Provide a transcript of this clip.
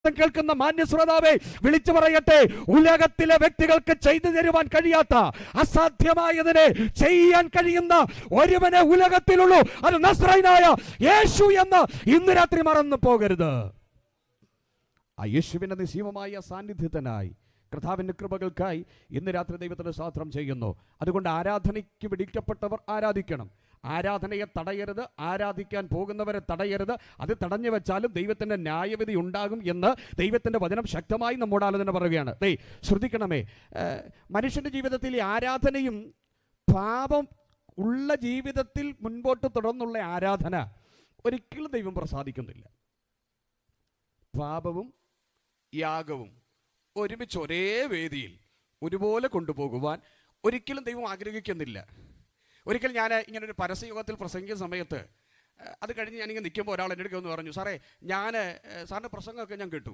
ശബ്ദം കേൾക്കുന്ന മാന്യ ശ്രോതാവേ, വിളിച്ചു പറയട്ടെ, ഉലകത്തിലെ വ്യക്തികൾക്ക് ചെയ്തു തരുവാൻ കഴിയാത്ത, അസാധ്യമായതിനെ ചെയ്യാൻ കഴിയുന്ന ഒരുവനെ ഉലകത്തിലുള്ളൂ. അത് നസ്രയനായ യേശു എന്ന് ഇന്ന് രാത്രി മറന്നു പോകരുത്. ആ യേശുവിന്റെ നിസ്സീമമായ സാന്നിധ്യത്തിനായി, കർത്താവിന്റെ കൃപകൾക്കായി ഇന്ന് രാത്രി ദൈവത്തിന് സ്തോത്രം ചെയ്യുന്നു. അതുകൊണ്ട് ആരാധനയ്ക്ക് വിളിക്കപ്പെട്ടവർ ആരാധിക്കണം. ആരാധനയെ തടയരുത്, ആരാധിക്കാൻ പോകുന്നവരെ തടയരുത്. അത് തടഞ്ഞു വെച്ചാലും ദൈവത്തിൻ്റെ ന്യായവിധി ഉണ്ടാകും എന്ന് ദൈവത്തിൻ്റെ വചനം ശക്തമായി നമ്മോട് ആലോചന പറയുകയാണ്. ശ്രദ്ധിക്കണമേ, മനുഷ്യൻ്റെ ജീവിതത്തിൽ ഈ ആരാധനയും പാപം ഉള്ള ജീവിതത്തിൽ മുൻപോട്ട് തുടർന്നുള്ള ആരാധന ഒരിക്കലും ദൈവം പ്രസാദിക്കുന്നില്ല. പാപവും യാഗവും ഒരുമിച്ച് ഒരേ വേദിയിൽ ഒരുപോലെ കൊണ്ടുപോകുവാൻ ഒരിക്കലും ദൈവം ആഗ്രഹിക്കുന്നില്ല. ഒരിക്കൽ ഞാൻ ഇങ്ങനെ ഒരു പരസ്യയോഗത്തിൽ പ്രസംഗിക്കുന്ന സമയത്ത് അത് കഴിഞ്ഞ് ഞാനിങ്ങനെ നിൽക്കുമ്പോൾ ഒരാൾ എൻ്റെ അടുത്ത് ഒന്ന് പറഞ്ഞു, സാറിൻ്റെ പ്രസംഗമൊക്കെ ഞാൻ കേട്ടു,